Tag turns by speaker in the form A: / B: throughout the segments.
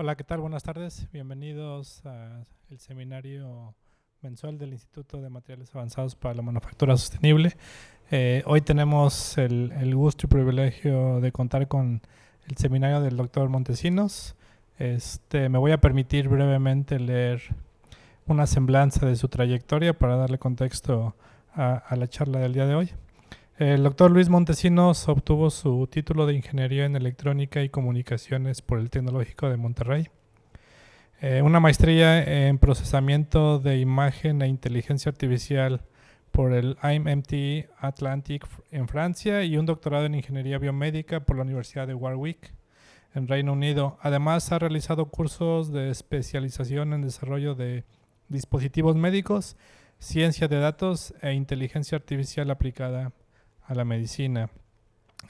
A: Hola, ¿qué tal? Buenas tardes. Bienvenidos al seminario mensual del Instituto de Materiales Avanzados para la Manufactura Sostenible. Hoy tenemos el gusto y privilegio de contar con el seminario del doctor Montesinos. Me voy a permitir brevemente leer una semblanza de su trayectoria para darle contexto a la charla del día de hoy. El doctor Luis Montesinos obtuvo su título de Ingeniería en Electrónica y Comunicaciones por el Tecnológico de Monterrey, una maestría en Procesamiento de Imagen e Inteligencia Artificial por el IMT Atlantic en Francia y un doctorado en Ingeniería Biomédica por la Universidad de Warwick en Reino Unido. Además, ha realizado cursos de especialización en desarrollo de dispositivos médicos, ciencia de datos e inteligencia artificial aplicada a la medicina.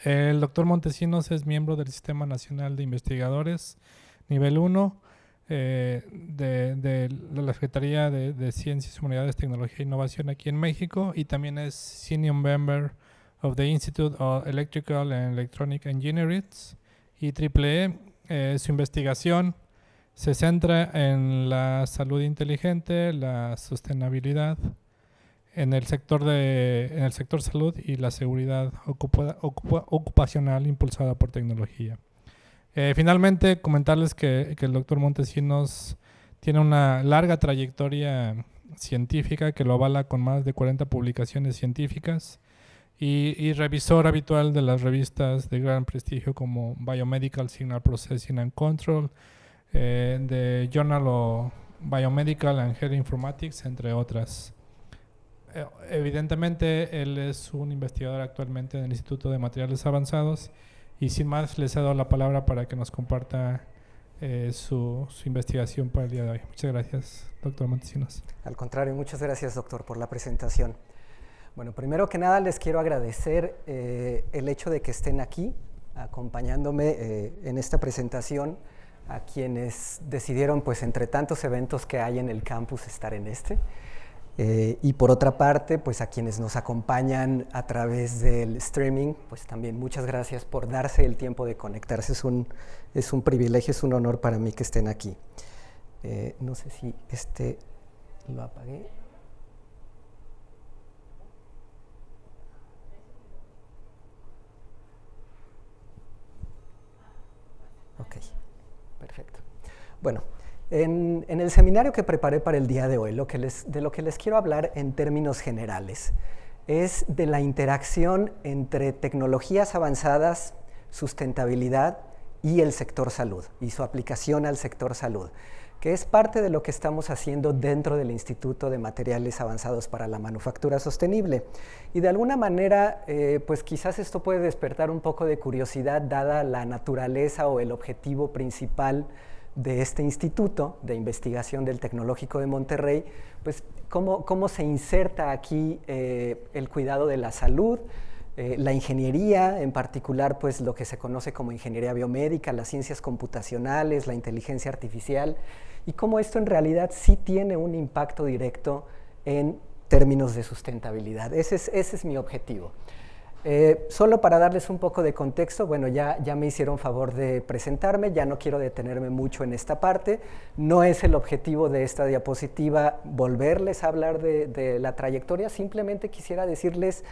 A: El doctor Montesinos es miembro del Sistema Nacional de Investigadores Nivel 1 de la Secretaría de Ciencias, Humanidades, Tecnología e Innovación aquí en México, y también es Senior Member of the Institute of Electrical and Electronic Engineering, IEEE. Su investigación se centra en la salud inteligente, la sostenibilidad en el sector salud y la seguridad ocupacional impulsada por tecnología. Finalmente, comentarles que el doctor Montesinos tiene una larga trayectoria científica que lo avala con más de 40 publicaciones científicas y revisor habitual de las revistas de gran prestigio como Biomedical Signal Processing and Control, The Journal of Biomedical and Health Informatics, entre otras. Evidentemente, él es un investigador actualmente en el Instituto de Materiales Avanzados, y sin más les he dado la palabra para que nos comparta su investigación para el día de hoy. Muchas gracias, doctor Montesinos.
B: Al contrario, muchas gracias, doctor, por la presentación. Bueno, primero que nada les quiero agradecer el hecho de que estén aquí acompañándome en esta presentación, a quienes decidieron, pues entre tantos eventos que hay en el campus, estar en este. Y por otra parte, pues a quienes nos acompañan a través del streaming, pues también muchas gracias por darse el tiempo de conectarse. Es un privilegio, es un honor para mí que estén aquí. No sé si lo apagué. Ok, perfecto. Bueno. En el seminario que preparé para el día de hoy, de lo que les quiero hablar en términos generales es de la interacción entre tecnologías avanzadas, sustentabilidad y el sector salud, y su aplicación al sector salud, que es parte de lo que estamos haciendo dentro del Instituto de Materiales Avanzados para la Manufactura Sostenible. Y de alguna manera, pues quizás esto puede despertar un poco de curiosidad, dada la naturaleza o el objetivo principal de este Instituto de Investigación del Tecnológico de Monterrey, pues cómo se inserta aquí el cuidado de la salud, la ingeniería, en particular pues lo que se conoce como ingeniería biomédica, las ciencias computacionales, la inteligencia artificial, y cómo esto en realidad sí tiene un impacto directo en términos de sustentabilidad. Ese es mi objetivo. Solo para darles un poco de contexto, bueno, ya me hicieron favor de presentarme, ya no quiero detenerme mucho en esta parte. No es el objetivo de esta diapositiva volverles a hablar de la trayectoria, simplemente quisiera decirles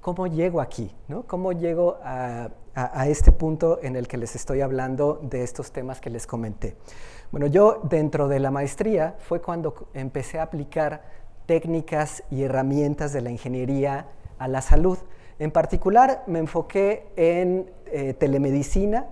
B: cómo llego aquí, ¿no? Cómo llego a este punto en el que les estoy hablando de estos temas que les comenté. Bueno, yo dentro de la maestría fue cuando empecé a aplicar técnicas y herramientas de la ingeniería a la salud. En particular, me enfoqué en telemedicina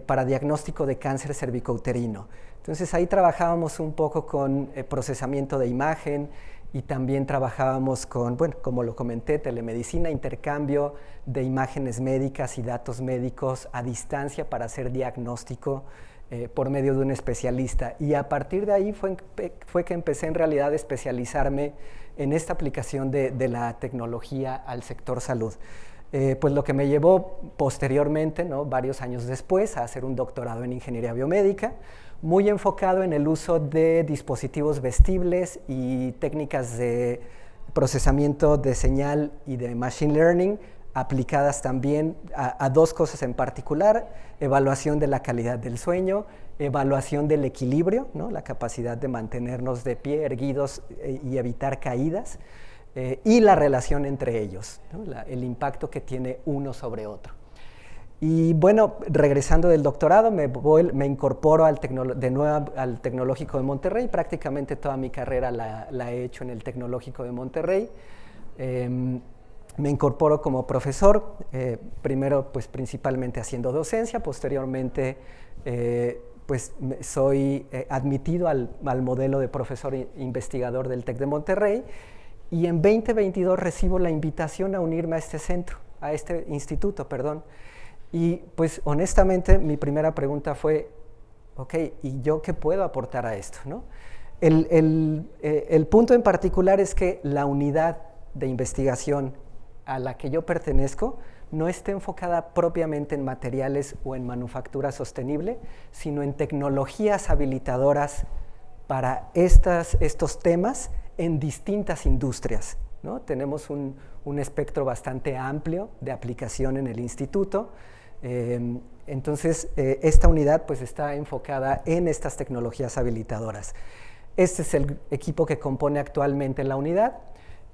B: para diagnóstico de cáncer cervicouterino. Entonces, ahí trabajábamos un poco con procesamiento de imagen y también trabajábamos con, bueno, como lo comenté, telemedicina, intercambio de imágenes médicas y datos médicos a distancia para hacer diagnóstico por medio de un especialista. Y a partir de ahí fue que empecé en realidad a especializarme en esta aplicación de la tecnología al sector salud. Pues lo que me llevó posteriormente, ¿no?, varios años después, a hacer un doctorado en ingeniería biomédica, muy enfocado en el uso de dispositivos vestibles y técnicas de procesamiento de señal y de machine learning aplicadas también a dos cosas en particular: evaluación de la calidad del sueño, evaluación del equilibrio, ¿no? La capacidad de mantenernos de pie, erguidos y evitar caídas, y la relación entre ellos, ¿no? El impacto que tiene uno sobre otro. Y bueno, regresando del doctorado, me incorporo de nuevo al Tecnológico de Monterrey. Prácticamente toda mi carrera la he hecho en el Tecnológico de Monterrey. Me incorporo como profesor, primero pues principalmente haciendo docencia, posteriormente pues soy admitido al modelo de profesor investigador del TEC de Monterrey, y en 2022 recibo la invitación a unirme a este centro, a este instituto, perdón. Y pues honestamente mi primera pregunta fue, ok, ¿y yo qué puedo aportar a esto, ¿no? El punto en particular es que la unidad de investigación a la que yo pertenezco no está enfocada propiamente en materiales o en manufactura sostenible, sino en tecnologías habilitadoras para estos temas en distintas industrias, ¿no? Tenemos un espectro bastante amplio de aplicación en el instituto. Entonces, esta unidad pues está enfocada en estas tecnologías habilitadoras. Este es el equipo que compone actualmente la unidad,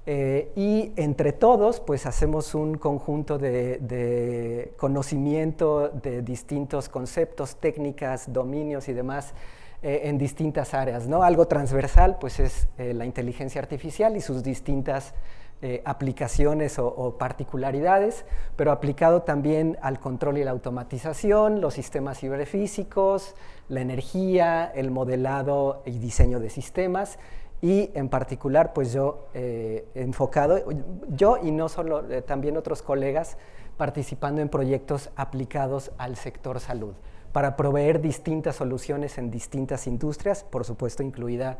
B: y entre todos pues hacemos un conjunto de conocimiento de distintos conceptos, técnicas, dominios y demás en distintas áreas, ¿no? Algo transversal pues es la inteligencia artificial y sus distintas aplicaciones o particularidades, pero aplicado también al control y la automatización, los sistemas ciberfísicos, la energía, el modelado y diseño de sistemas, y en particular pues yo enfocado, yo y no solo, también otros colegas participando en proyectos aplicados al sector salud, para proveer distintas soluciones en distintas industrias, por supuesto incluida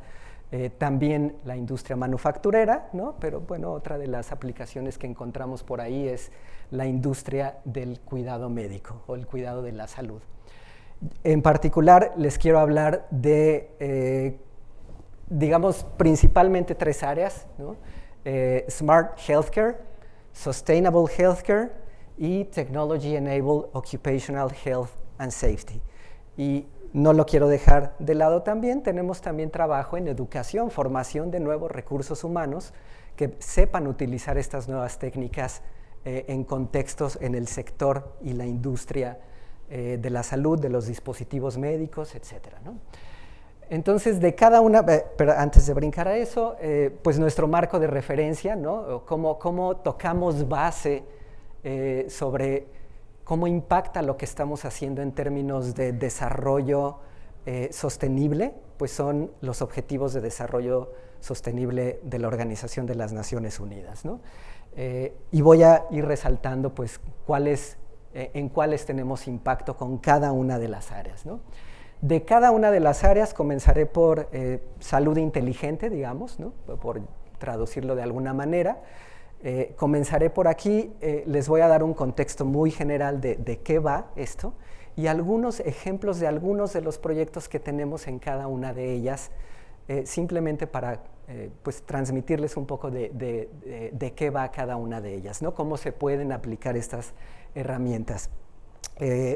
B: también la industria manufacturera, ¿no? Pero bueno, otra de las aplicaciones que encontramos por ahí es la industria del cuidado médico o el cuidado de la salud. En particular les quiero hablar de, digamos, principalmente tres áreas, ¿no? Smart Healthcare, Sustainable Healthcare y Technology Enabled Occupational Health and Safety. Y no lo quiero dejar de lado también, tenemos también trabajo en educación, formación de nuevos recursos humanos que sepan utilizar estas nuevas técnicas en contextos en el sector y la industria de la salud, de los dispositivos médicos, etcétera, ¿no? Entonces, de cada una, pero antes de brincar a eso, pues nuestro marco de referencia, ¿no? Cómo tocamos base sobre cómo impacta lo que estamos haciendo en términos de desarrollo sostenible, pues son los Objetivos de Desarrollo Sostenible de la Organización de las Naciones Unidas, ¿no? Y voy a ir resaltando pues en cuáles tenemos impacto con cada una de las áreas, ¿no? De cada una de las áreas comenzaré por salud inteligente, digamos, ¿no? Por traducirlo de alguna manera. Comenzaré por aquí, les voy a dar un contexto muy general de qué va esto y algunos ejemplos de algunos de los proyectos que tenemos en cada una de ellas, simplemente para pues, transmitirles un poco de qué va cada una de ellas, ¿no? Cómo se pueden aplicar estas herramientas.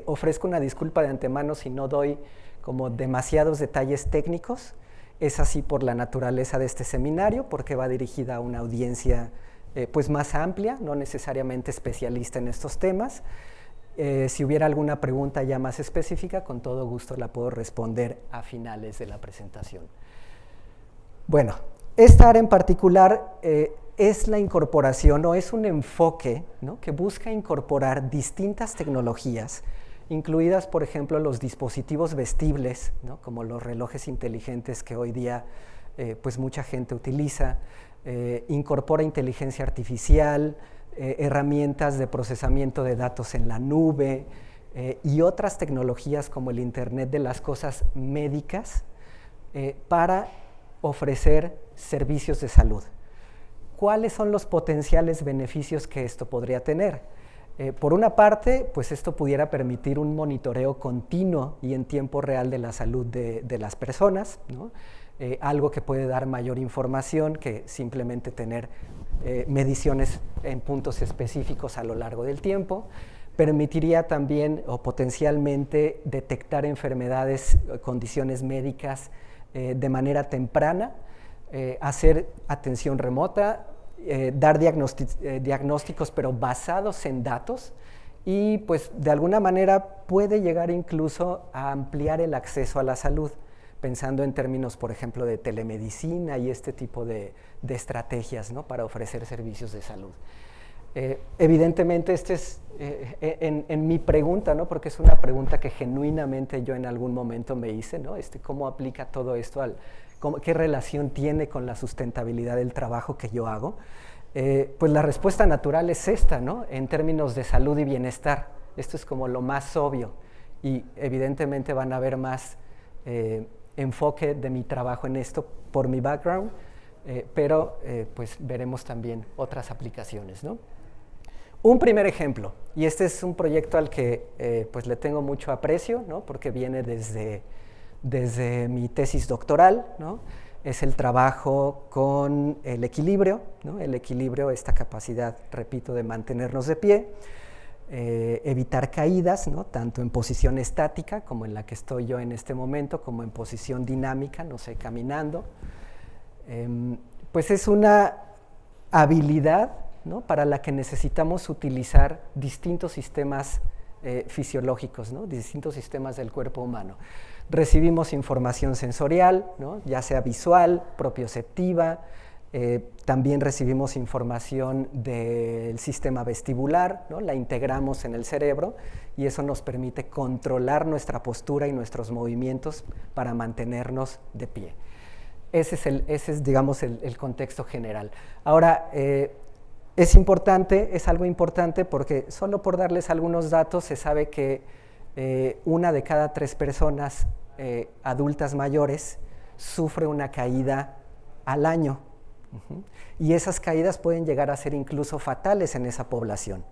B: Ofrezco una disculpa de antemano si no doy como demasiados detalles técnicos, es así por la naturaleza de este seminario, porque va dirigida a una audiencia pues más amplia, no necesariamente especialista en estos temas. Si hubiera alguna pregunta ya más específica, con todo gusto la puedo responder a finales de la presentación. Bueno, esta área en particular es la incorporación o es un enfoque, ¿no? Que busca incorporar distintas tecnologías, incluidas, por ejemplo, los dispositivos vestibles, ¿no? Como los relojes inteligentes que hoy día pues mucha gente utiliza. Incorpora inteligencia artificial, herramientas de procesamiento de datos en la nube y otras tecnologías como el Internet de las cosas médicas para ofrecer servicios de salud. ¿Cuáles son los potenciales beneficios que esto podría tener? Por una parte, pues esto pudiera permitir un monitoreo continuo y en tiempo real de la salud de las personas, ¿no? Algo que puede dar mayor información que simplemente tener mediciones en puntos específicos a lo largo del tiempo. Permitiría también o potencialmente detectar enfermedades, condiciones médicas de manera temprana, hacer atención remota, dar diagnósticos pero basados en datos, y pues de alguna manera puede llegar incluso a ampliar el acceso a la salud, pensando en términos, por ejemplo, de telemedicina y este tipo de estrategias, ¿no?, para ofrecer servicios de salud. Evidentemente, este es en mi pregunta, ¿no?, porque es una pregunta que genuinamente yo en algún momento me hice, ¿no?, ¿cómo aplica todo esto qué relación tiene con la sustentabilidad del trabajo que yo hago? Pues la respuesta natural es esta, ¿no?, en términos de salud y bienestar. Esto es como lo más obvio, y evidentemente van a haber más enfoque de mi trabajo en esto por mi background, pero pues veremos también otras aplicaciones, ¿no? Un primer ejemplo, y este es un proyecto al que pues le tengo mucho aprecio, ¿no?, porque viene desde mi tesis doctoral, ¿no?, es el trabajo con el equilibrio, ¿no?, el equilibrio, esta capacidad, repito, de mantenernos de pie, evitar caídas, ¿no?, tanto en posición estática, como en la que estoy yo en este momento, como en posición dinámica, no sé, caminando. Pues es una habilidad, ¿no?, para la que necesitamos utilizar distintos sistemas fisiológicos, ¿no?, distintos sistemas del cuerpo humano. Recibimos información sensorial, ¿no?, ya sea visual, propioceptiva, también recibimos información del sistema vestibular, ¿no?, la integramos en el cerebro, y eso nos permite controlar nuestra postura y nuestros movimientos para mantenernos de pie. Ese es digamos, el contexto general. Ahora, es algo importante porque solo por darles algunos datos se sabe que 1 de cada 3 personas adultas mayores sufre una caída al año. Y esas caídas pueden llegar a ser incluso fatales en esa población.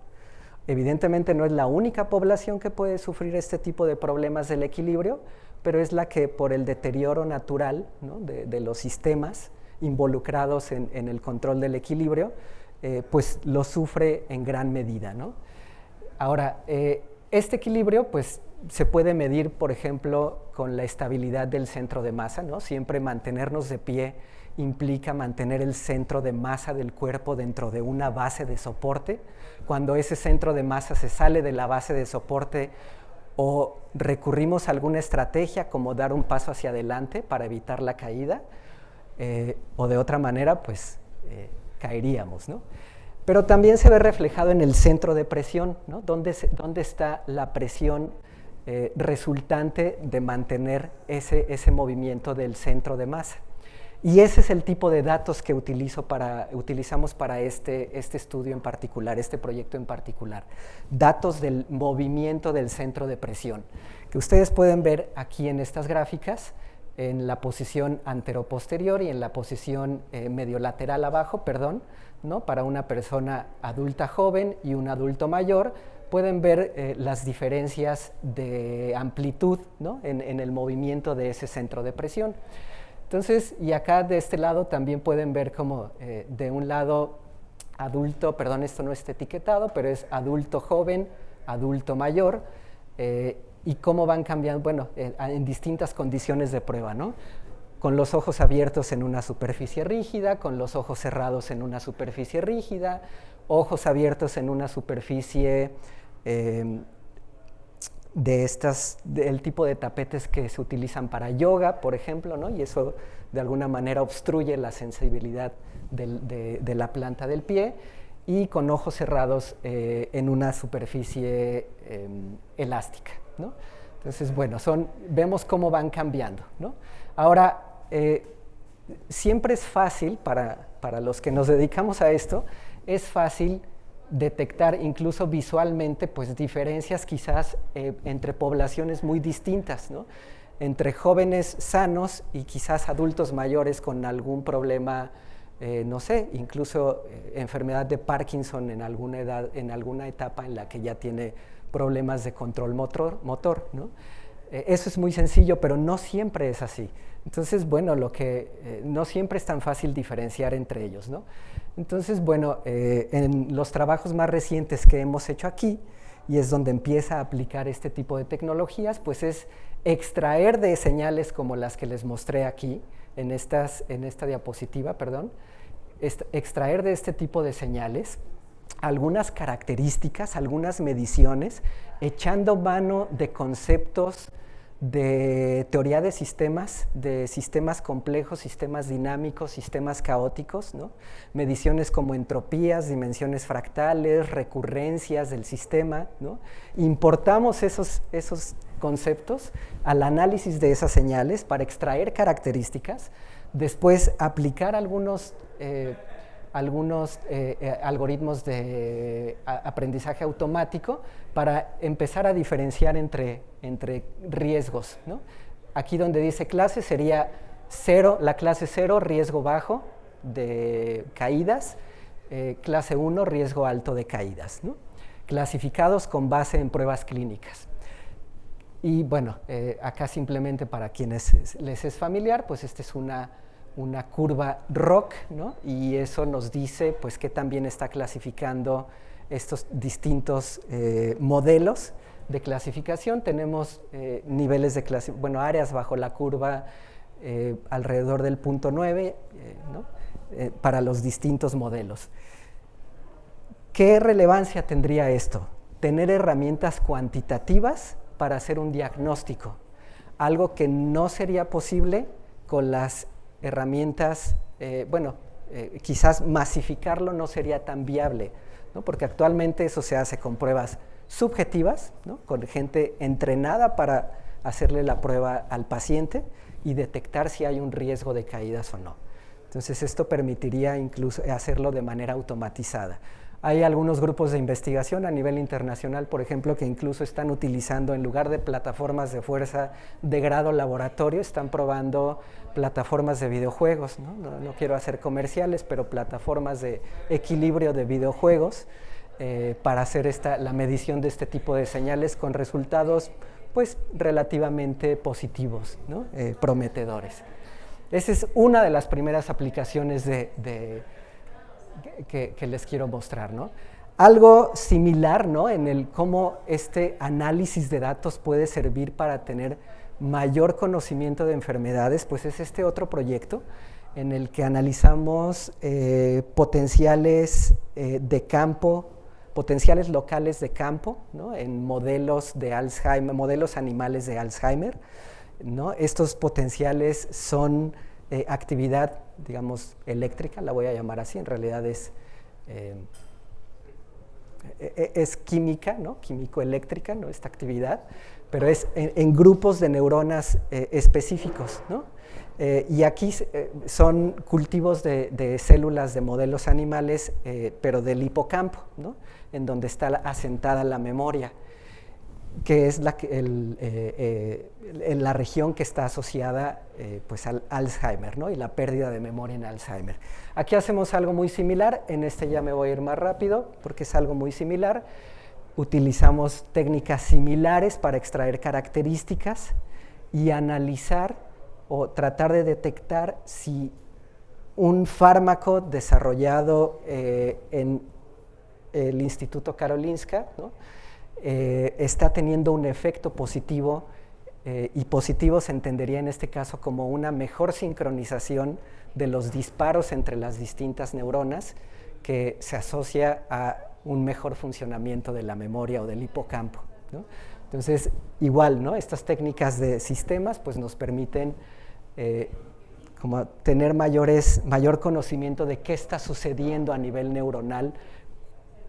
B: Evidentemente no es la única población que puede sufrir este tipo de problemas del equilibrio, pero es la que por el deterioro natural, ¿no?, de los sistemas involucrados en el control del equilibrio, pues lo sufre en gran medida, ¿no? Ahora, este equilibrio pues se puede medir, por ejemplo, con la estabilidad del centro de masa, ¿no? Siempre mantenernos de pie implica mantener el centro de masa del cuerpo dentro de una base de soporte. Cuando ese centro de masa se sale de la base de soporte, o recurrimos a alguna estrategia como dar un paso hacia adelante para evitar la caída, o de otra manera pues caeríamos, ¿no? Pero también se ve reflejado en el centro de presión, ¿no?, ¿Dónde está la presión resultante de mantener ese movimiento del centro de masa? Y ese es el tipo de datos que utilizamos para este estudio en particular, este proyecto en particular. Datos del movimiento del centro de presión, que ustedes pueden ver aquí en estas gráficas, en la posición anteroposterior y en la posición mediolateral abajo, perdón, ¿no?, para una persona adulta joven y un adulto mayor. Pueden ver las diferencias de amplitud, ¿no?, en el movimiento de ese centro de presión. Entonces, y acá de este lado también pueden ver como de un lado adulto, perdón, esto no está etiquetado, pero es adulto joven, adulto mayor, y cómo van cambiando, bueno, en distintas condiciones de prueba, ¿no? Con los ojos abiertos en una superficie rígida, con los ojos cerrados en una superficie rígida, ojos abiertos en una superficie del tipo de tapetes que se utilizan para yoga, por ejemplo, ¿no? Y eso de alguna manera obstruye la sensibilidad de la planta del pie, y con ojos cerrados en una superficie elástica, ¿no? Entonces, bueno, vemos cómo van cambiando, ¿no? Ahora, siempre es fácil, para los que nos dedicamos a esto, es fácil detectar incluso visualmente pues diferencias quizás entre poblaciones muy distintas, ¿no?, entre jóvenes sanos y quizás adultos mayores con algún problema, no sé, incluso enfermedad de Parkinson en alguna edad, en alguna etapa en la que ya tiene problemas de control motor, ¿no? Eso es muy sencillo, pero no siempre es así. Entonces, bueno, no siempre es tan fácil diferenciar entre ellos, ¿no? Entonces, bueno, en los trabajos más recientes que hemos hecho aquí, y es donde empieza a aplicar este tipo de tecnologías, pues es extraer de señales como las que les mostré aquí, en esta diapositiva, perdón, extraer de este tipo de señales algunas características, algunas mediciones, echando mano de conceptos de teoría de sistemas complejos, sistemas dinámicos, sistemas caóticos, ¿no? Mediciones como entropías, dimensiones fractales, recurrencias del sistema, ¿no? Importamos esos conceptos al análisis de esas señales para extraer características, después aplicar algunos algoritmos de aprendizaje automático para empezar a diferenciar entre riesgos, ¿no? Aquí donde dice clase sería 0, la clase 0, riesgo bajo de caídas, clase 1, riesgo alto de caídas, ¿no? Clasificados con base en pruebas clínicas. Y bueno, acá simplemente para quienes les es familiar, pues esta es una curva ROC, ¿no? Y eso nos dice pues qué también está clasificando estos distintos modelos de clasificación. Tenemos niveles de clasificación, áreas bajo la curva alrededor del punto 9, ¿no? Para los distintos modelos. ¿Qué relevancia tendría esto? Tener herramientas cuantitativas para hacer un diagnóstico, algo que no sería posible con las herramientas, quizás masificarlo no sería tan viable, ¿no? Porque actualmente eso se hace con pruebas subjetivas, ¿no? Con gente entrenada para hacerle la prueba al paciente y detectar si hay un riesgo de caídas o no. Entonces esto permitiría incluso hacerlo de manera automatizada. Hay algunos grupos de investigación a nivel internacional, por ejemplo, que incluso están utilizando, en lugar de plataformas de fuerza de grado laboratorio, están probando plataformas de videojuegos, ¿no? No quiero hacer comerciales, pero plataformas de equilibrio de videojuegos para hacer la medición de este tipo de señales con resultados pues relativamente positivos, ¿no? Prometedores. Esa es una de las primeras aplicaciones que les quiero mostrar, ¿no? Algo similar, ¿no? En el cómo este análisis de datos puede servir para tener mayor conocimiento de enfermedades, pues es este otro proyecto en el que analizamos potenciales de campo, potenciales locales de campo, ¿no? En modelos de Alzheimer, modelos animales de Alzheimer, ¿no? Estos potenciales son actividad, digamos, eléctrica, la voy a llamar así, en realidad es química, ¿no? Químico-eléctrica, ¿no? Esta actividad, pero es en grupos de neuronas específicos, ¿no? Y aquí son cultivos de células de modelos animales, pero del hipocampo, ¿no? En donde está asentada la memoria, que es la región que está asociada pues al Alzheimer, ¿no? Y la pérdida de memoria en Alzheimer. Aquí hacemos algo muy similar, en este ya me voy a ir más rápido porque es algo muy similar. Utilizamos técnicas similares para extraer características y analizar o tratar de detectar si un fármaco desarrollado en el Instituto Karolinska, ¿no? Está teniendo un efecto positivo, y positivo se entendería en este caso como una mejor sincronización de los disparos entre las distintas neuronas que se asocia a un mejor funcionamiento de la memoria o del hipocampo, ¿no? Entonces, igual, ¿no? Estas técnicas de sistemas pues nos permiten como tener mayor conocimiento de qué está sucediendo a nivel neuronal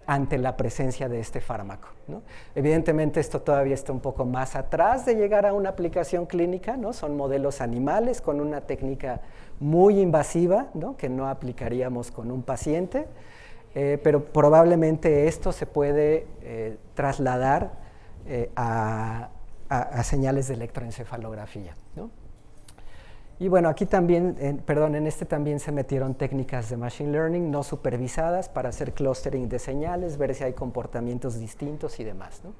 B: ante la presencia de este fármaco, ¿no? Evidentemente esto todavía está un poco más atrás de llegar a una aplicación clínica, ¿no? Son modelos animales con una técnica muy invasiva, ¿no? Que no aplicaríamos con un paciente, pero probablemente esto se puede trasladar a señales de electroencefalografía, ¿no? Y bueno, aquí también, en este también se metieron técnicas de machine learning no supervisadas para hacer clustering de señales, ver si hay comportamientos distintos y demás, ¿no?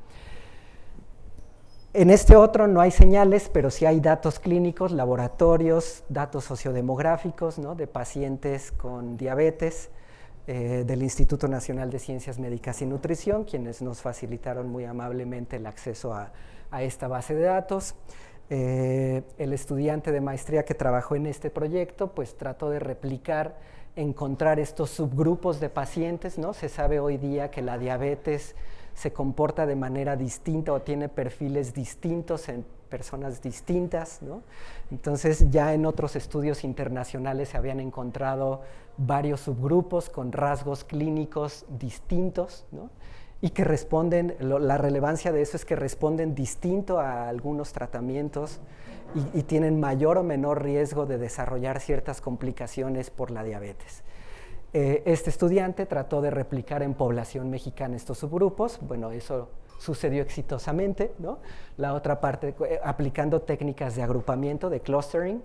B: En este otro no hay señales, pero sí hay datos clínicos, laboratorios, datos sociodemográficos, ¿no? De pacientes con diabetes, del Instituto Nacional de Ciencias Médicas y Nutrición, quienes nos facilitaron muy amablemente el acceso a esta base de datos. El estudiante de maestría que trabajó en este proyecto pues trató de replicar, encontrar estos subgrupos de pacientes, ¿no? Se sabe hoy día que la diabetes se comporta de manera distinta o tiene perfiles distintos en personas distintas, ¿no? Entonces ya en otros estudios internacionales se habían encontrado varios subgrupos con rasgos clínicos distintos, ¿no? Y que responden, la relevancia de eso es que responden distinto a algunos tratamientos y tienen mayor o menor riesgo de desarrollar ciertas complicaciones por la diabetes. Este estudiante trató de replicar en población mexicana estos subgrupos, bueno, eso sucedió exitosamente, ¿no? La otra parte, aplicando técnicas de agrupamiento, de clustering,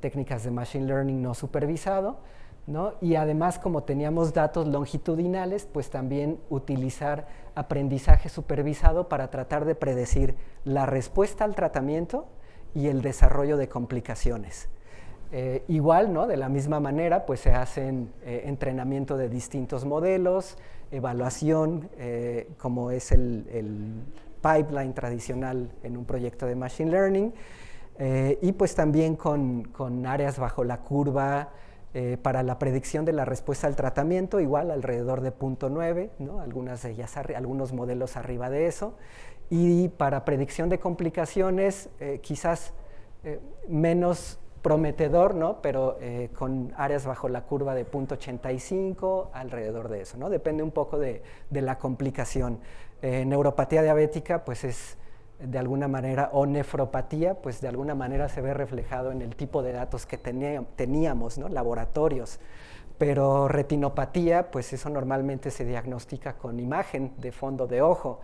B: técnicas de machine learning no supervisado, ¿no? Y además, como teníamos datos longitudinales, pues también utilizar aprendizaje supervisado para tratar de predecir la respuesta al tratamiento y el desarrollo de complicaciones. Igual, ¿no? De la misma manera, pues se hacen entrenamiento de distintos modelos, evaluación, como es el pipeline tradicional en un proyecto de Machine Learning, y pues también con áreas bajo la curva para la predicción de la respuesta al tratamiento, igual alrededor de 0.9, ¿no? Algunas de ellas, algunos modelos arriba de eso, y para predicción de complicaciones, quizás menos prometedor, ¿no? Pero con áreas bajo la curva de 0.85, alrededor de eso, ¿no? Depende un poco de la complicación. Neuropatía diabética, pues es de alguna manera, o nefropatía, pues de alguna manera se ve reflejado en el tipo de datos que teníamos, ¿no? Laboratorios. Pero retinopatía, pues eso normalmente se diagnostica con imagen de fondo de ojo,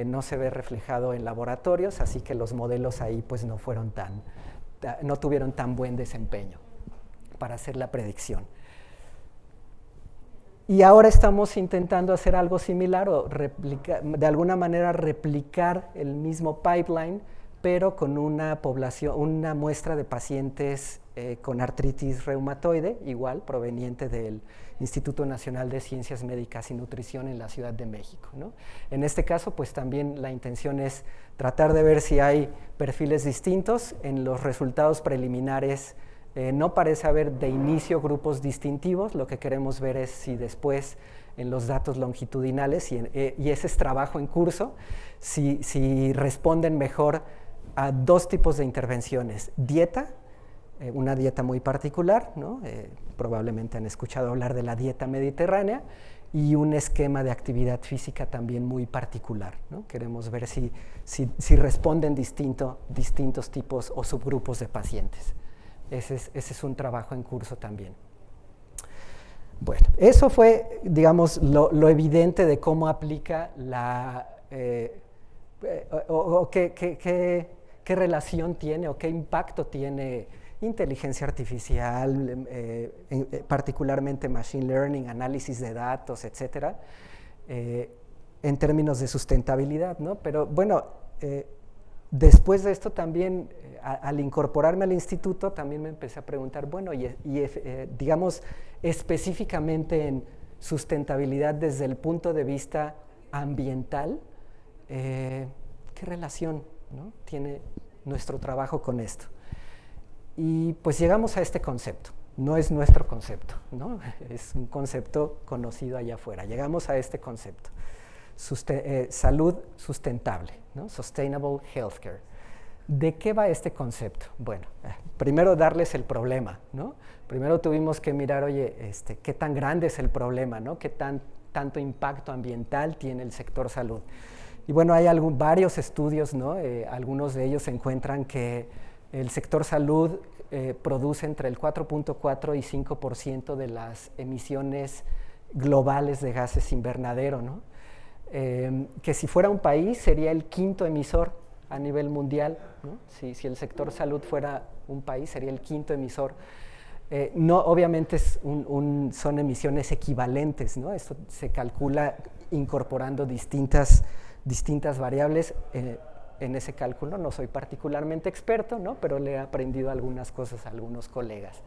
B: no se ve reflejado en laboratorios, así que los modelos ahí pues no tuvieron tan buen desempeño para hacer la predicción. Y ahora estamos intentando hacer algo similar o de alguna manera replicar el mismo pipeline, pero con una muestra de pacientes con artritis reumatoide, igual proveniente del Instituto Nacional de Ciencias Médicas y Nutrición en la Ciudad de México, ¿no? En este caso, pues también la intención es tratar de ver si hay perfiles distintos. En los resultados preliminares no parece haber de inicio grupos distintivos, lo que queremos ver es si después en los datos longitudinales, y ese es trabajo en curso, si responden mejor a dos tipos de intervenciones: dieta, una dieta muy particular, ¿no? Probablemente han escuchado hablar de la dieta mediterránea, y un esquema de actividad física también muy particular, ¿no? Queremos ver si responden distintos tipos o subgrupos de pacientes. Ese es un trabajo en curso también. Bueno, eso fue, digamos, lo evidente de cómo aplica qué relación tiene o qué impacto tiene inteligencia artificial, particularmente machine learning, análisis de datos, etcétera, en términos de sustentabilidad, ¿no? Pero bueno, después de esto también, al incorporarme al instituto, también me empecé a preguntar, bueno, digamos, específicamente en sustentabilidad desde el punto de vista ambiental, ¿qué relación, ¿no? tiene nuestro trabajo con esto? Y pues llegamos a este concepto. No es nuestro concepto, ¿no? Es un concepto conocido allá afuera. Llegamos a este concepto. Salud sustentable, ¿no? Sustainable Healthcare. ¿De qué va este concepto? Bueno, primero darles el problema, ¿no? Primero tuvimos que mirar, oye, ¿qué tan grande es el problema, ¿no? ¿Qué tanto impacto ambiental tiene el sector salud? Y bueno, hay varios estudios, ¿no? Algunos de ellos encuentran que el sector salud produce entre el 4.4 y 5% de las emisiones globales de gases invernadero, ¿no? Que si fuera un país sería el quinto emisor a nivel mundial, ¿no? Si el sector salud fuera un país sería el quinto emisor. No, obviamente son emisiones equivalentes, ¿no? Esto se calcula incorporando distintas variables en ese cálculo. No soy particularmente experto, ¿no? Pero le he aprendido algunas cosas a algunos colegas.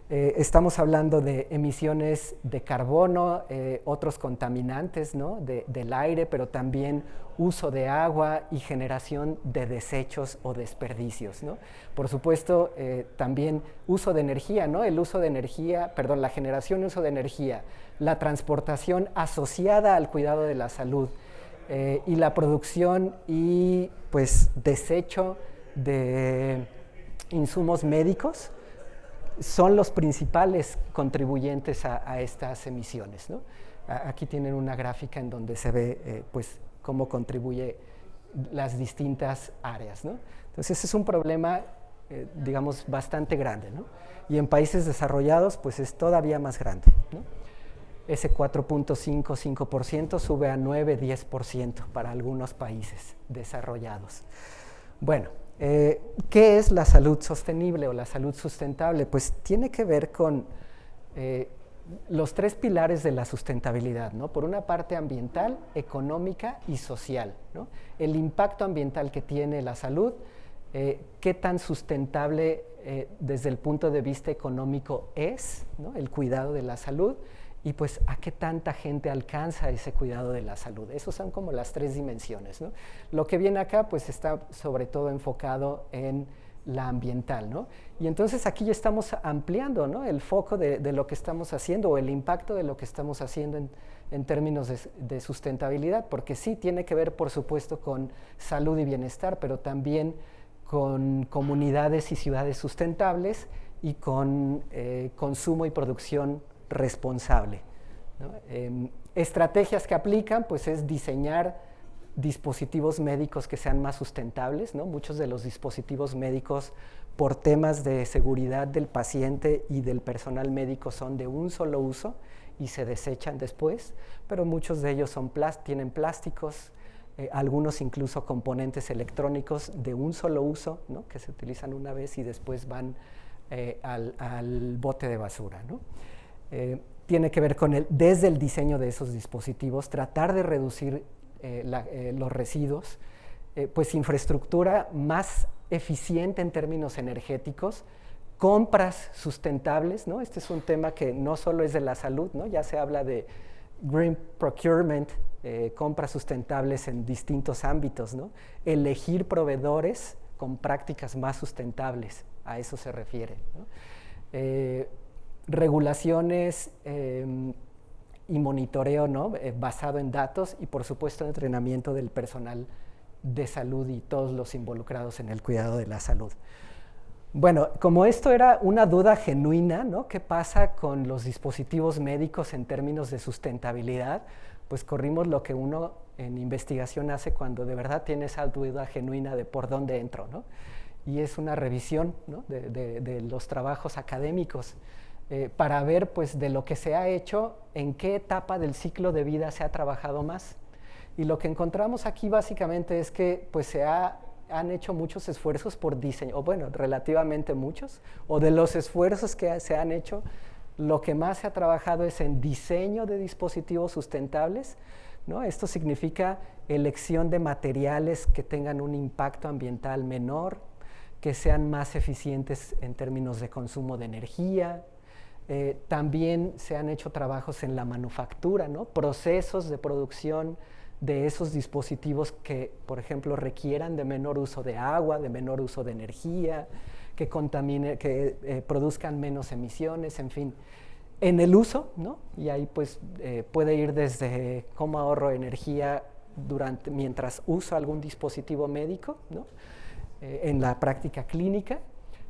B: Estamos hablando de emisiones de carbono, otros contaminantes, ¿no? Del aire, pero también uso de agua y generación de desechos o desperdicios, ¿no? Por supuesto, también uso de energía, ¿no? El uso de energía, perdón, la generación y uso de energía, la transportación asociada al cuidado de la salud y la producción y pues desecho de insumos médicos son los principales contribuyentes a estas emisiones, ¿no? Aquí tienen una gráfica en donde se ve pues, cómo contribuye las distintas áreas, ¿no? Entonces, ese es un problema, digamos, bastante grande, ¿no? Y en países desarrollados, pues es todavía más grande, ¿no? Ese 4.55% sube a 9-10% para algunos países desarrollados. Bueno, ¿qué es la salud sostenible o la salud sustentable? Pues tiene que ver con los tres pilares de la sustentabilidad, ¿no? Por una parte ambiental, económica y social, ¿no? El impacto ambiental que tiene la salud, qué tan sustentable desde el punto de vista económico es, ¿no? El cuidado de la salud, y pues a qué tanta gente alcanza ese cuidado de la salud. Esas son como las tres dimensiones, ¿no? Lo que viene acá pues está sobre todo enfocado en la ambiental, ¿no? Y entonces aquí ya estamos ampliando, ¿no? El foco de lo que estamos haciendo o el impacto de lo que estamos haciendo en términos de sustentabilidad, porque sí tiene que ver por supuesto con salud y bienestar, pero también con comunidades y ciudades sustentables y con consumo y producción responsable, ¿no? Estrategias que aplican pues es diseñar dispositivos médicos que sean más sustentables, ¿no? Muchos de los dispositivos médicos por temas de seguridad del paciente y del personal médico son de un solo uso y se desechan después, pero muchos de ellos tienen plásticos, algunos incluso componentes electrónicos de un solo uso, ¿no? Que se utilizan una vez y después van al bote de basura, ¿no? Tiene que ver con desde el diseño de esos dispositivos, tratar de reducir los residuos, pues infraestructura más eficiente en términos energéticos, compras sustentables, ¿no? Este es un tema que no solo es de la salud, ¿no? Ya se habla de green procurement, compras sustentables en distintos ámbitos, ¿no? Elegir proveedores con prácticas más sustentables, a eso se refiere, ¿no? Regulaciones y monitoreo, ¿no? Basado en datos y por supuesto entrenamiento del personal de salud y todos los involucrados en el cuidado de la salud. Bueno, como esto era una duda genuina, ¿no? ¿Qué pasa con los dispositivos médicos en términos de sustentabilidad? Pues corrimos lo que uno en investigación hace cuando de verdad tiene esa duda genuina de por dónde entro, ¿no? Y es una revisión, ¿no? de los trabajos académicos. Para ver pues, de lo que se ha hecho, en qué etapa del ciclo de vida se ha trabajado más. Y lo que encontramos aquí básicamente es que pues, han hecho muchos esfuerzos por diseño, o bueno, relativamente muchos, o de los esfuerzos que se han hecho, lo que más se ha trabajado es en diseño de dispositivos sustentables, ¿no? Esto significa elección de materiales que tengan un impacto ambiental menor, que sean más eficientes en términos de consumo de energía. También se han hecho trabajos en la manufactura, ¿no? Procesos de producción de esos dispositivos que, por ejemplo, requieran de menor uso de agua, de menor uso de energía, que produzcan menos emisiones, en fin. En el uso, ¿no? Y ahí pues puede ir desde cómo ahorro energía mientras uso algún dispositivo médico, ¿no? En la práctica clínica,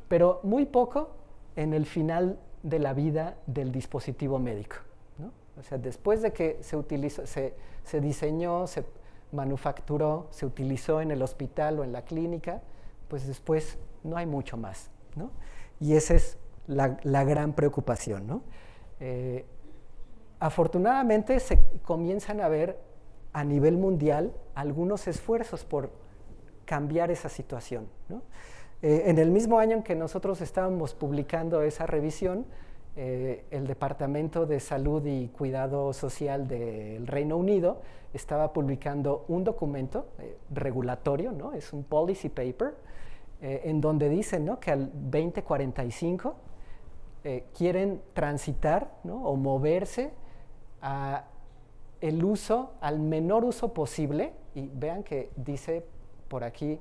B: pero muy poco en el final de la vida del dispositivo médico, ¿no? O sea, después de que se diseñó, se manufacturó, se utilizó en el hospital o en la clínica, pues después no hay mucho más, ¿no? Y esa es la gran preocupación, ¿no? Afortunadamente se comienzan a ver a nivel mundial algunos esfuerzos por cambiar esa situación, ¿no? En el mismo año en que nosotros estábamos publicando esa revisión, el Departamento de Salud y Cuidado Social del Reino Unido estaba publicando un documento regulatorio, ¿no? Es un policy paper, en donde dicen, ¿no? Que al 2045 quieren transitar, ¿no?, o moverse a el uso, al menor uso posible, y vean que dice por aquí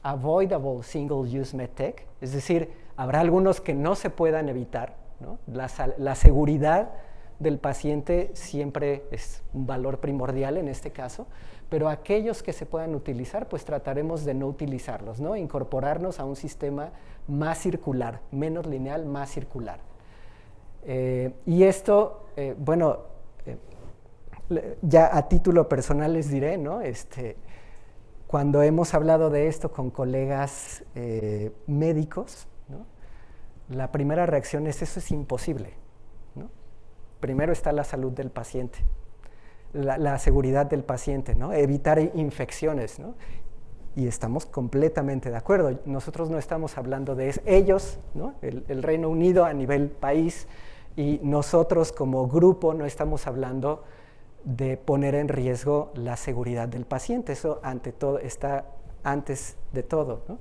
B: avoidable single-use medtech, es decir, habrá algunos que no se puedan evitar, ¿no? La seguridad del paciente siempre es un valor primordial en este caso, pero aquellos que se puedan utilizar, pues trataremos de no utilizarlos, ¿no? Incorporarnos a un sistema más circular, menos lineal, más circular. Y esto, ya a título personal les diré, ¿no? Cuando hemos hablado de esto con colegas médicos, ¿no?, la primera reacción es: eso es imposible, ¿no? Primero está la salud del paciente, la seguridad del paciente, ¿no?, evitar infecciones, ¿no? Y estamos completamente de acuerdo. Nosotros no estamos hablando de eso. Ellos, ¿no?, el Reino Unido a nivel país, y nosotros como grupo no estamos hablando de poner en riesgo la seguridad del paciente. Eso ante todo está antes de todo, ¿no?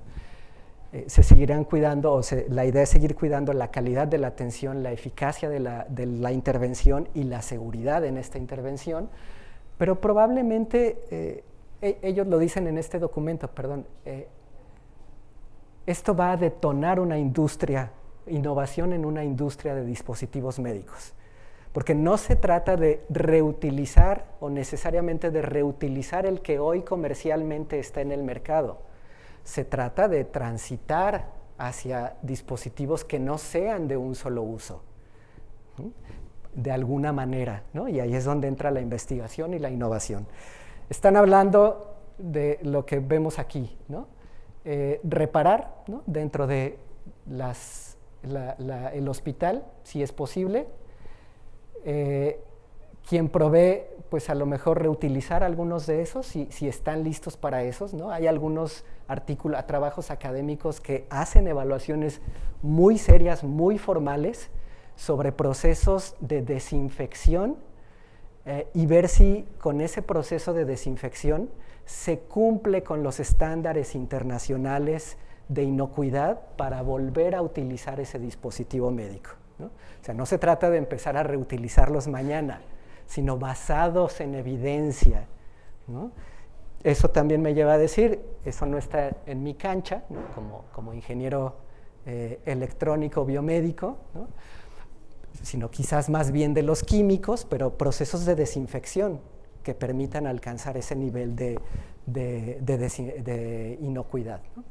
B: Se seguirán cuidando, la idea es seguir cuidando la calidad de la atención, la eficacia de la intervención y la seguridad en esta intervención, pero probablemente, ellos lo dicen en este documento, esto va a detonar una industria, innovación en una industria de dispositivos médicos. Porque no se trata de reutilizar o necesariamente de reutilizar el que hoy comercialmente está en el mercado. Se trata de transitar hacia dispositivos que no sean de un solo uso, ¿no?, de alguna manera, ¿no? Y ahí es donde entra la investigación y la innovación. Están hablando de lo que vemos aquí, ¿no? Reparar, ¿no?, dentro de el hospital, si es posible. Quien provee, pues a lo mejor reutilizar algunos de esos, si están listos para esos, ¿no? Hay algunos trabajos académicos que hacen evaluaciones muy serias, muy formales, sobre procesos de desinfección, y ver si con ese proceso de desinfección se cumple con los estándares internacionales de inocuidad para volver a utilizar ese dispositivo médico, ¿no? O sea, no se trata de empezar a reutilizarlos mañana, sino basados en evidencia, ¿no? Eso también me lleva a decir, eso no está en mi cancha, ¿no?, como ingeniero electrónico biomédico, ¿no?, sino quizás más bien de los químicos, pero procesos de desinfección que permitan alcanzar ese nivel de inocuidad, ¿no?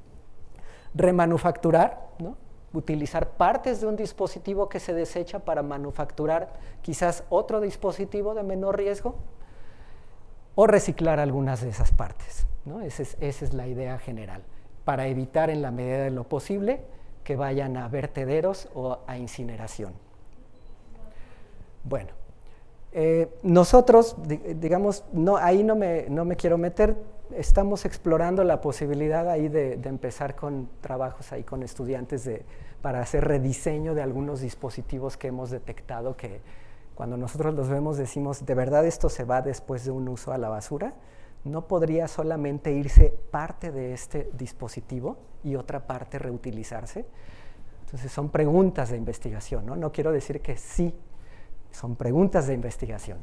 B: Remanufacturar, ¿no?, utilizar partes de un dispositivo que se desecha para manufacturar quizás otro dispositivo de menor riesgo, o reciclar algunas de esas partes, ¿no? Esa es la idea general, para evitar en la medida de lo posible que vayan a vertederos o a incineración. Bueno, nosotros, digamos, ahí no me quiero meter. Estamos explorando la posibilidad ahí de empezar con trabajos ahí con estudiantes para hacer rediseño de algunos dispositivos que hemos detectado que cuando nosotros los vemos decimos, ¿de verdad esto se va después de un uso a la basura? ¿No podría solamente irse parte de este dispositivo y otra parte reutilizarse? Entonces son preguntas de investigación, ¿no? No quiero decir que sí, son preguntas de investigación.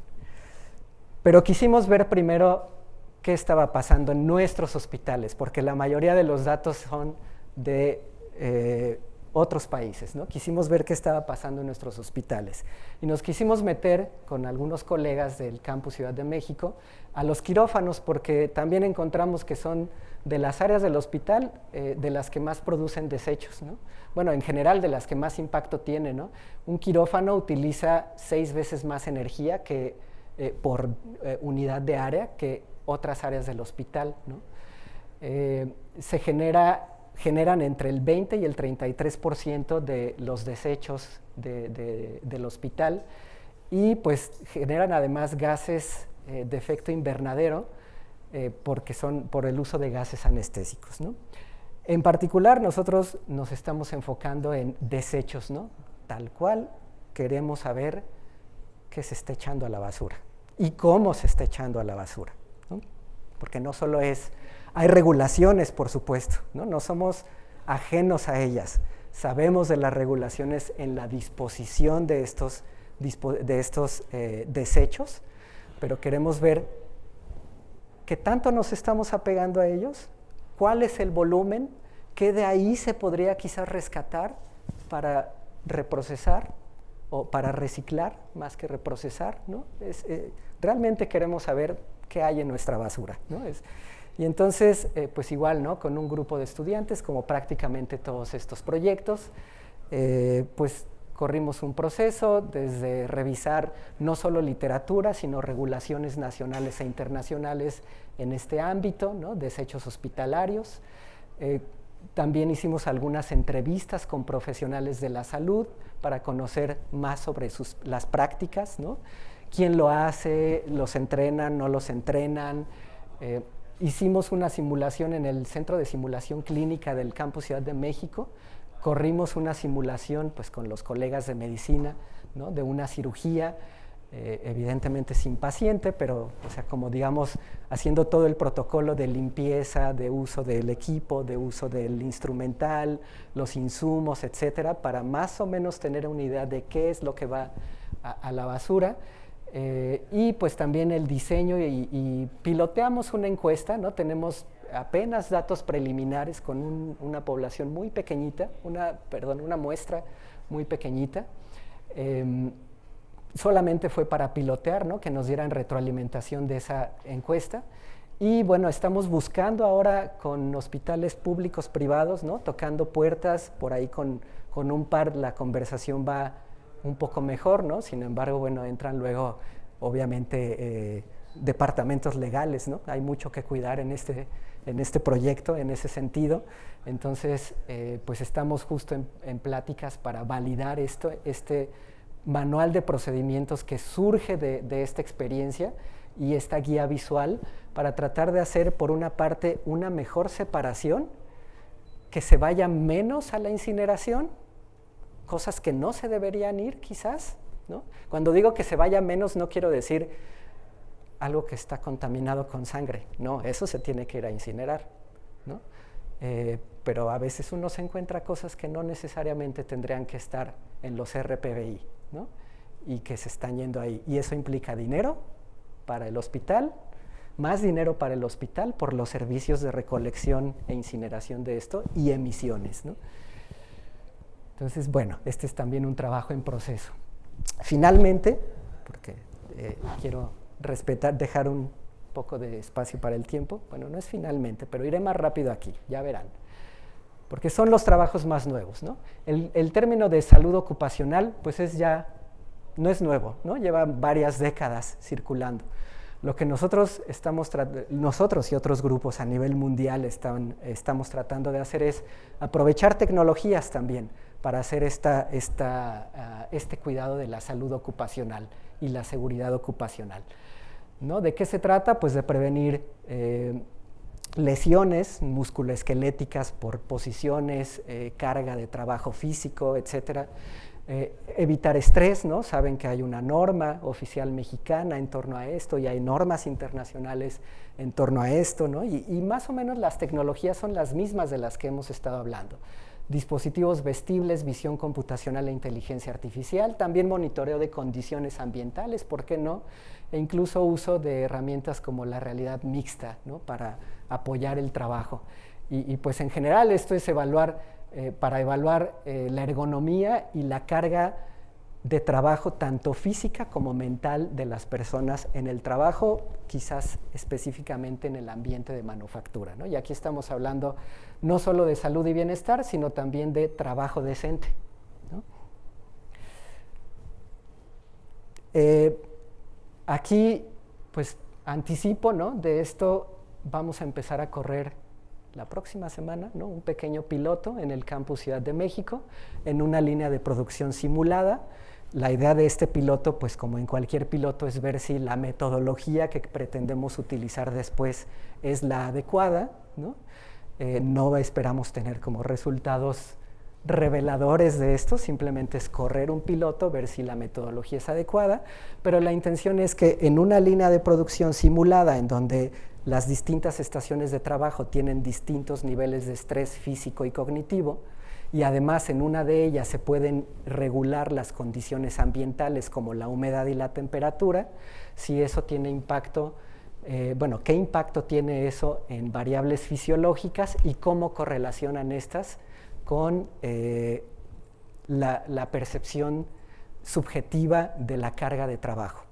B: Pero quisimos ver primero qué estaba pasando en nuestros hospitales, porque la mayoría de los datos son de otros países, ¿no? Quisimos ver qué estaba pasando en nuestros hospitales. Y nos quisimos meter con algunos colegas del campus Ciudad de México a los quirófanos, porque también encontramos que son de las áreas del hospital de las que más producen desechos, ¿no? Bueno, en general de las que más impacto tiene, ¿no? Un quirófano utiliza 6 veces más energía por unidad de área que otras áreas del hospital, ¿no? Generan entre el 20 y el 33% de los desechos del hospital, y pues generan además gases de efecto invernadero porque son por el uso de gases anestésicos, ¿no? En particular nosotros nos estamos enfocando en desechos, ¿no? Tal cual queremos saber qué se está echando a la basura y cómo se está echando a la basura, ¿no? Porque no solo hay regulaciones, por supuesto, ¿no? No somos ajenos a ellas, sabemos de las regulaciones en la disposición de estos desechos, pero queremos ver qué tanto nos estamos apegando a ellos, cuál es el volumen, qué de ahí se podría quizás rescatar para reprocesar o para reciclar más que reprocesar, ¿no? Realmente queremos saber qué hay en nuestra basura, ¿no? Y entonces, pues igual, ¿no? Con un grupo de estudiantes, como prácticamente todos estos proyectos, pues corrimos un proceso desde revisar no solo literatura, sino regulaciones nacionales e internacionales en este ámbito, ¿no? Desechos hospitalarios. También hicimos algunas entrevistas con profesionales de la salud para conocer más sobre las prácticas, ¿no? ¿Quién lo hace? ¿Los entrenan? ¿No los entrenan? Hicimos una simulación en el Centro de Simulación Clínica del Campus Ciudad de México. Corrimos una simulación pues, con los colegas de medicina, ¿no? De una cirugía, evidentemente sin paciente, pero o sea, como digamos, haciendo todo el protocolo de limpieza, de uso del equipo, de uso del instrumental, los insumos, etcétera, para más o menos tener una idea de qué es lo que va a la basura. Y pues también el diseño y piloteamos una encuesta, ¿no? Tenemos apenas datos preliminares con una población muy pequeñita, una muestra muy pequeñita. Solamente fue para pilotear, ¿no? Que nos dieran retroalimentación de esa encuesta. Y bueno, estamos buscando ahora con hospitales públicos privados, ¿no? Tocando puertas, por ahí con un par la conversación va un poco mejor, ¿no? Sin embargo, bueno, entran luego, obviamente, departamentos legales, ¿no? Hay mucho que cuidar en este proyecto, en ese sentido. Entonces, pues estamos justo en pláticas para validar este manual de procedimientos que surge de esta experiencia y esta guía visual para tratar de hacer, por una parte, una mejor separación, que se vaya menos a la incineración, cosas que no se deberían ir quizás, ¿no? Cuando digo que se vaya menos, no quiero decir algo que está contaminado con sangre, no, eso se tiene que ir a incinerar, ¿no? Pero a veces uno se encuentra cosas que no necesariamente tendrían que estar en los RPBI, ¿no? Y que se están yendo ahí, y eso implica dinero para el hospital, más dinero para el hospital por los servicios de recolección e incineración de esto y emisiones, ¿no? Entonces, bueno, este es también un trabajo en proceso. Finalmente, porque quiero dejar un poco de espacio para el tiempo, bueno, no es finalmente, pero iré más rápido aquí, ya verán, porque son los trabajos más nuevos, ¿no? El término de salud ocupacional, pues no es nuevo, ¿no? Lleva varias décadas circulando. Lo que nosotros y otros grupos a nivel mundial estamos tratando de hacer es aprovechar tecnologías también para hacer este cuidado de la salud ocupacional y la seguridad ocupacional, ¿no? ¿De qué se trata? Pues de prevenir lesiones musculoesqueléticas por posiciones, carga de trabajo físico, etcétera. Evitar estrés, ¿no? Saben que hay una norma oficial mexicana en torno a esto y hay normas internacionales en torno a esto, ¿no? Y más o menos las tecnologías son las mismas de las que hemos estado hablando. Dispositivos vestibles, visión computacional e inteligencia artificial, también monitoreo de condiciones ambientales, ¿por qué no? E incluso uso de herramientas como la realidad mixta, ¿no? Para apoyar el trabajo. Y pues en general esto es para evaluar la ergonomía y la carga de trabajo tanto física como mental de las personas en el trabajo, quizás específicamente en el ambiente de manufactura, ¿no? Y aquí estamos hablando no solo de salud y bienestar, sino también de trabajo decente, ¿no? Aquí, pues, anticipo, ¿no? De esto vamos a empezar a correr la próxima semana, ¿no? Un pequeño piloto en el Campus Ciudad de México, en una línea de producción simulada. La idea de este piloto, pues como en cualquier piloto, es ver si la metodología que pretendemos utilizar después es la adecuada, ¿no? No esperamos tener como resultados reveladores de esto, simplemente es correr un piloto, ver si la metodología es adecuada, pero la intención es que en una línea de producción simulada, en donde las distintas estaciones de trabajo tienen distintos niveles de estrés físico y cognitivo, y además en una de ellas se pueden regular las condiciones ambientales como la humedad y la temperatura, si eso tiene impacto, bueno, ¿qué impacto tiene eso en variables fisiológicas y cómo correlacionan estas con la percepción subjetiva de la carga de trabajo,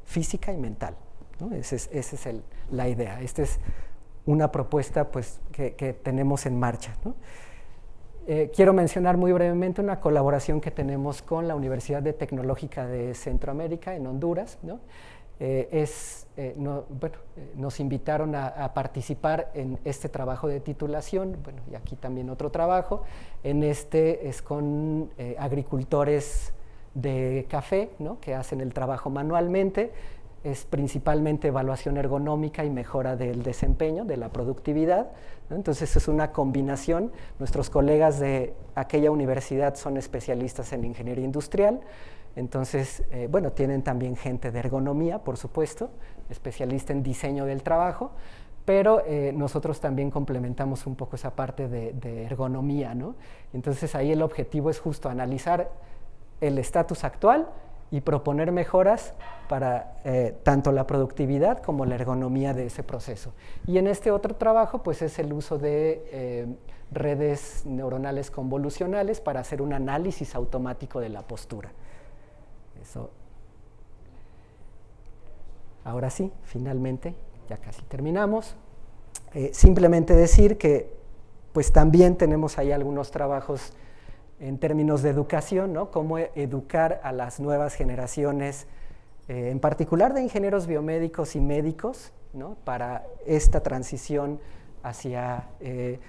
B: física y mental, ¿no? Esa es la idea. Esta es una propuesta pues, que tenemos en marcha, ¿no? Quiero mencionar muy brevemente una colaboración que tenemos con la Universidad Tecnológica de Centroamérica en Honduras, ¿no? Nos invitaron a participar en este trabajo de titulación, bueno, y aquí también otro trabajo, es con agricultores de café, ¿no? Que hacen el trabajo manualmente, es principalmente evaluación ergonómica y mejora del desempeño, de la productividad, ¿no? Entonces es una combinación. Nuestros colegas de aquella universidad son especialistas en ingeniería industrial, entonces, bueno, tienen también gente de ergonomía, por supuesto, especialista en diseño del trabajo, pero nosotros también complementamos un poco esa parte de ergonomía, ¿no? Entonces ahí el objetivo es justo analizar el estatus actual y proponer mejoras para tanto la productividad como la ergonomía de ese proceso. Y en este otro trabajo, pues es el uso de redes neuronales convolucionales para hacer un análisis automático de la postura. Eso. Ahora sí, finalmente, ya casi terminamos. Simplemente decir que pues también tenemos ahí algunos trabajos en términos de educación, ¿no? Cómo educar a las nuevas generaciones, en particular de ingenieros biomédicos y médicos, ¿no? Para esta transición hacia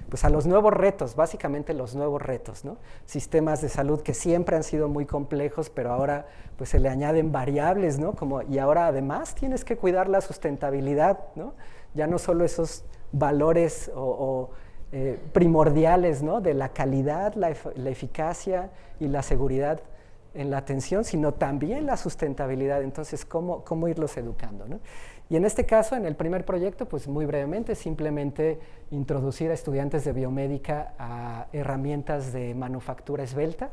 B: pues a los nuevos retos, básicamente los nuevos retos, ¿no? Sistemas de salud que siempre han sido muy complejos, pero ahora pues se le añaden variables, ¿no? Y ahora además tienes que cuidar la sustentabilidad, ¿no? Ya no solo esos valores primordiales, ¿no? De la calidad, la eficacia y la seguridad en la atención, sino también la sustentabilidad. Entonces, ¿cómo irlos educando, ¿no? Y en este caso, en el primer proyecto, pues muy brevemente, simplemente introducir a estudiantes de biomédica a herramientas de manufactura esbelta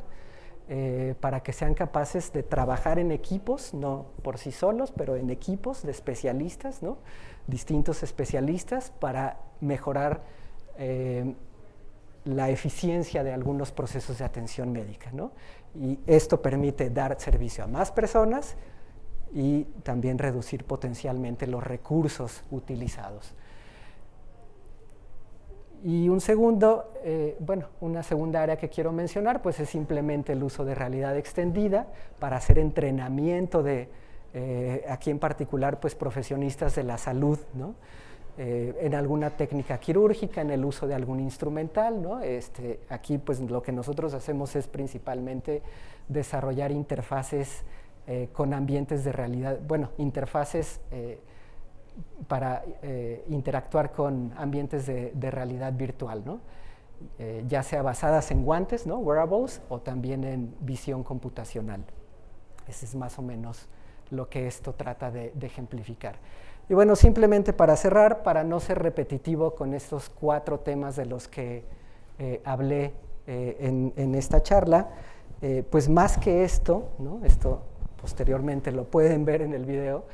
B: para que sean capaces de trabajar en equipos, no por sí solos, pero en equipos de especialistas, ¿no? Distintos especialistas para mejorar la eficiencia de algunos procesos de atención médica, ¿no? Y esto permite dar servicio a más personas y también reducir potencialmente los recursos utilizados. Y una segunda área que quiero mencionar pues es simplemente el uso de realidad extendida para hacer entrenamiento de, aquí en particular, pues profesionistas de la salud, ¿no? En alguna técnica quirúrgica, en el uso de algún instrumental, ¿no? Aquí pues lo que nosotros hacemos es principalmente desarrollar interfaces con ambientes de realidad, interfaces para interactuar con ambientes de realidad virtual, ¿no? Ya sea basadas en guantes, ¿no? Wearables, o también en visión computacional. Ese es más o menos lo que esto trata de ejemplificar. Y bueno, simplemente para cerrar, para no ser repetitivo con estos 4 temas de los que hablé en esta charla, pues más que esto, ¿no? Esto posteriormente lo pueden ver en el video,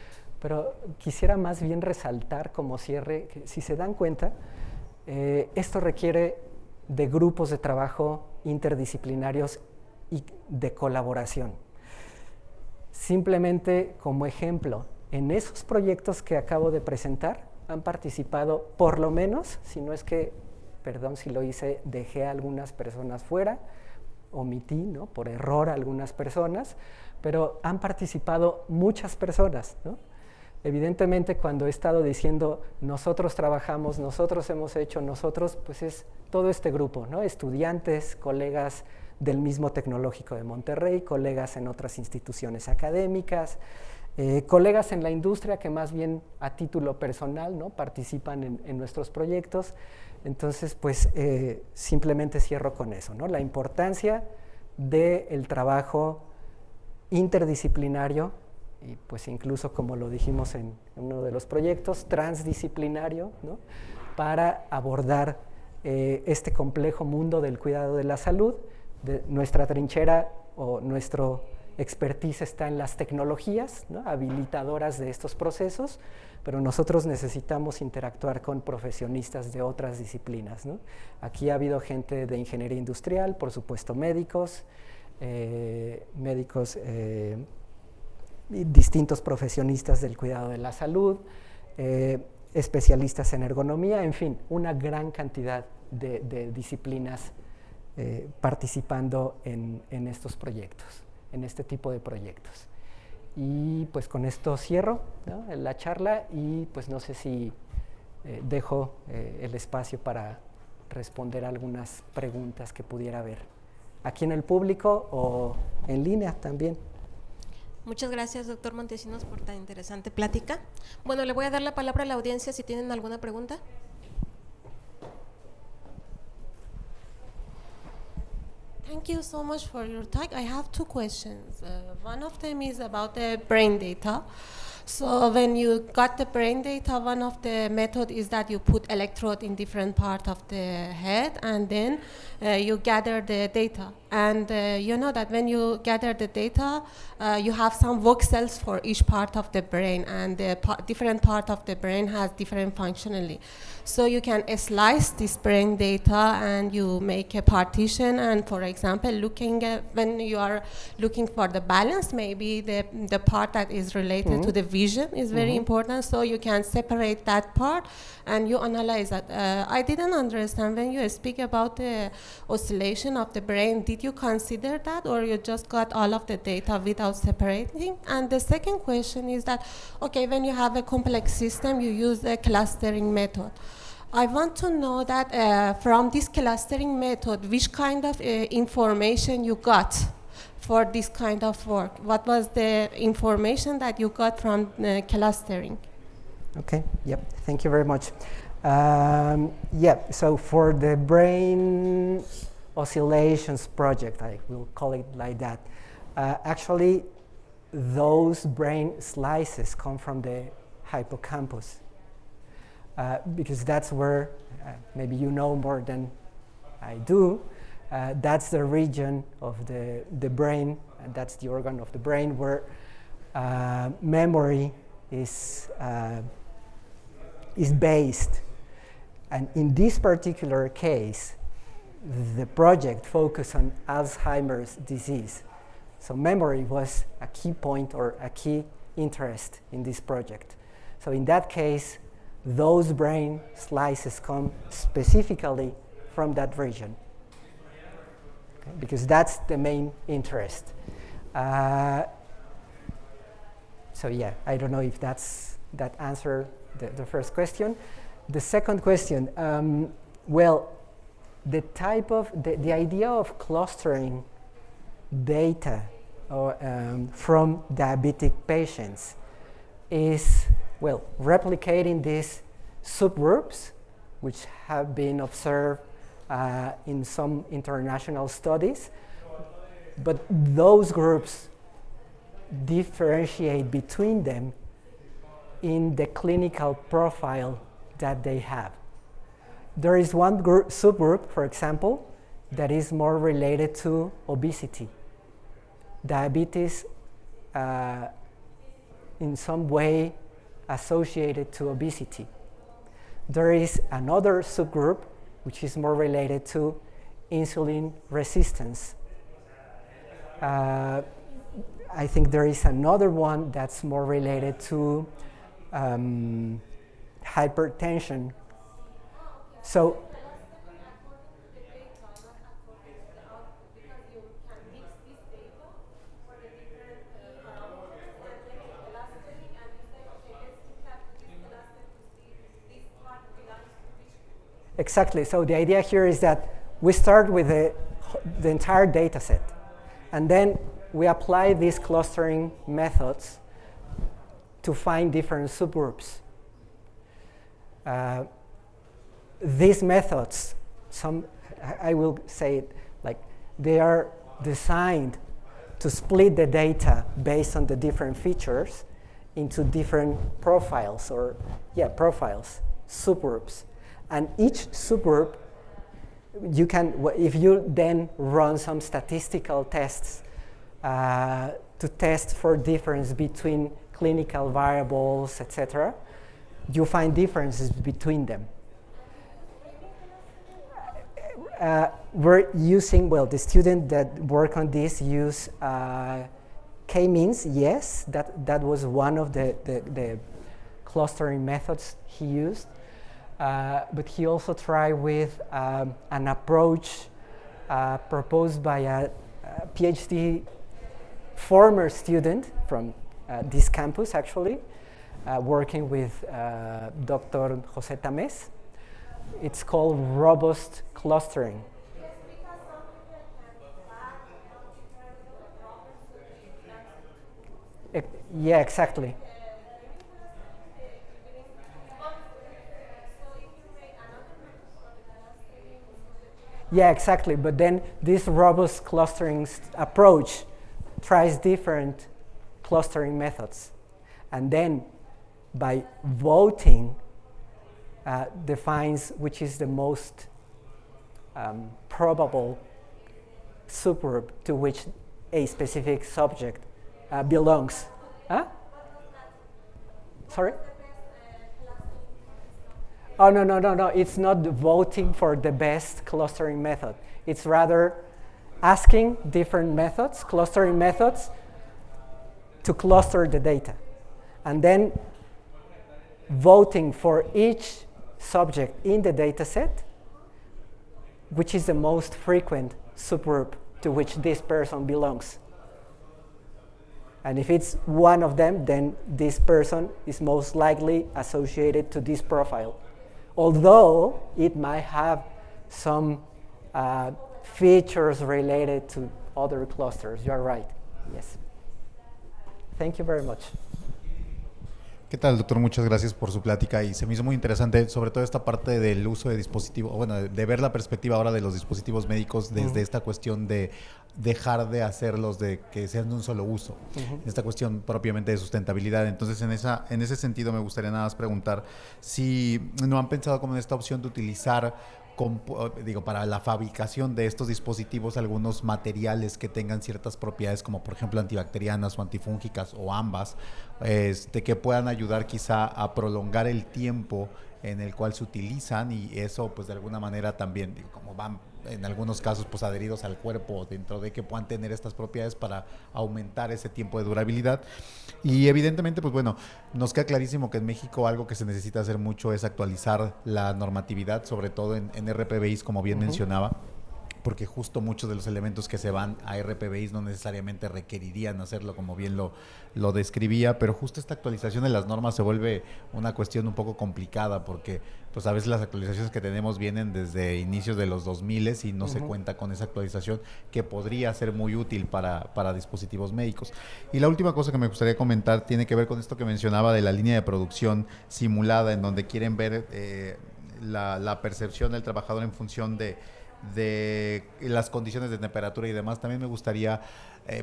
B: pero quisiera más bien resaltar como cierre, que si se dan cuenta, esto requiere de grupos de trabajo interdisciplinarios y de colaboración. Simplemente como ejemplo, en esos proyectos que acabo de presentar han participado por lo menos, si no es que, perdón si lo hice, dejé a algunas personas fuera, omití, ¿no? Por error a algunas personas, pero han participado muchas personas, ¿no? Evidentemente cuando he estado diciendo nosotros trabajamos, nosotros hemos hecho, nosotros, pues es todo este grupo, ¿no? Estudiantes, colegas del mismo Tecnológico de Monterrey, colegas en otras instituciones académicas, colegas en la industria que más bien a título personal, ¿no? Participan en nuestros proyectos. Entonces, pues simplemente cierro con eso, ¿no? La importancia del trabajo interdisciplinario y pues incluso, como lo dijimos en uno de los proyectos, transdisciplinario, ¿no? Para abordar este complejo mundo del cuidado de la salud. Nuestra trinchera o nuestro expertise está en las tecnologías, ¿no?, habilitadoras de estos procesos, pero nosotros necesitamos interactuar con profesionistas de otras disciplinas, ¿no? Aquí ha habido gente de ingeniería industrial, por supuesto médicos, distintos profesionistas del cuidado de la salud, especialistas en ergonomía, en fin, una gran cantidad de disciplinas participando en estos proyectos, en este tipo de proyectos. Y pues con esto cierro, ¿no?, la charla, y pues no sé si dejo el espacio para responder algunas preguntas que pudiera haber aquí en el público o en línea también.
C: Muchas gracias, doctor Montesinos, por tan interesante plática. Bueno, le voy a dar la palabra a la audiencia si tienen alguna pregunta.
D: Thank you so much for your talk. I have two questions. One of them is about the brain data. So when you got the brain data, one of the method is that you put electrode in different part of the head, and then you gather the data. And you know that when you gather the data, you have some voxels for each part of the brain, and the different part of the brain has different functionality. So you can slice this brain data and you make a partition, and for example, looking at when you are looking for the balance, maybe the part that is related to the vision is very important, so you can separate that part and you analyze that. I didn't understand when you speak about the oscillation of the brain, did you consider that, or you just got all of the data without separating? And the second question is that, okay, when you have a complex system, you use a clustering method. I want to know that from this clustering method, which kind of information you got for this kind of work? What was the information that you got from clustering?
B: Okay, yep, thank you very much. So for the brain oscillations project, I will call it like that, actually those brain slices come from the hippocampus. Because that's where, maybe you know more than I do, that's the region of the brain, and that's the organ of the brain where memory is based. And in this particular case, the project focused on Alzheimer's disease. So memory was a key point or a key interest in this project. So in that case, those brain slices come specifically from that region, okay? Because that's the main interest. So yeah, I don't know if that answered the first question. The second question, well, the type of, the idea of clustering data from diabetic patients is, well, replicating these subgroups, which have been observed in some international studies, but those groups differentiate between them in the clinical profile that they have. There is one subgroup, for example, that is more related to obesity. Diabetes in some way associated to obesity. There is another subgroup which is more related to insulin resistance. I think there is another one that's more related to hypertension. So exactly. So the idea here is that we start with the entire data set, and then we apply these clustering methods to find different subgroups. These methods, I will say it like they are designed to split the data based on the different features into different profiles, or profiles, subgroups. And each subgroup if you then run some statistical tests to test for difference between clinical variables, etc., you find differences between them. We're using, well, the student that work on this use k-means, yes, that was one of the clustering methods he used, but he also tried with an approach proposed by a PhD former student from this campus, actually, working with Dr. José Tamés. It's called robust clustering. Yeah, exactly. Yeah, exactly. But then this robust clustering approach tries different clustering methods. And then by voting, defines which is the most probable supergroup to which a specific subject belongs. Huh? Sorry? Oh, no. It's not voting for the best clustering method. It's rather asking different methods, clustering methods, to cluster the data. And then voting for each subject in the data set, which is the most frequent subgroup to which this person belongs. And if it's one of them, then this person is most likely associated to this profile. Although it might have some features related to other clusters. You're right, yes. Thank you very much.
E: ¿Qué tal, doctor? Muchas gracias por su plática y se me hizo muy interesante, sobre todo esta parte del uso de dispositivos, bueno, de ver la perspectiva ahora de los dispositivos médicos desde esta cuestión de dejar de hacerlos de que sean de un solo uso, esta cuestión propiamente de sustentabilidad. Entonces, en ese sentido me gustaría nada más preguntar si no han pensado como en esta opción de utilizar para la fabricación de estos dispositivos algunos materiales que tengan ciertas propiedades como por ejemplo antibacterianas o antifúngicas o ambas, que puedan ayudar quizá a prolongar el tiempo en el cual se utilizan y eso pues de alguna manera también, como van en algunos casos pues adheridos al cuerpo dentro de que puedan tener estas propiedades para aumentar ese tiempo de durabilidad. Y evidentemente pues bueno, nos queda clarísimo que en México algo que se necesita hacer mucho es actualizar la normatividad, sobre todo en RPBIs, como bien mencionaba, porque justo muchos de los elementos que se van a RPBIs no necesariamente requerirían hacerlo como bien lo describía, pero justo esta actualización de las normas se vuelve una cuestión un poco complicada porque pues a veces las actualizaciones que tenemos vienen desde inicios de los 2000 y no se cuenta con esa actualización que podría ser muy útil para dispositivos médicos. Y la última cosa que me gustaría comentar tiene que ver con esto que mencionaba de la línea de producción simulada, en donde quieren ver la percepción del trabajador en función de las condiciones de temperatura y demás. También me gustaría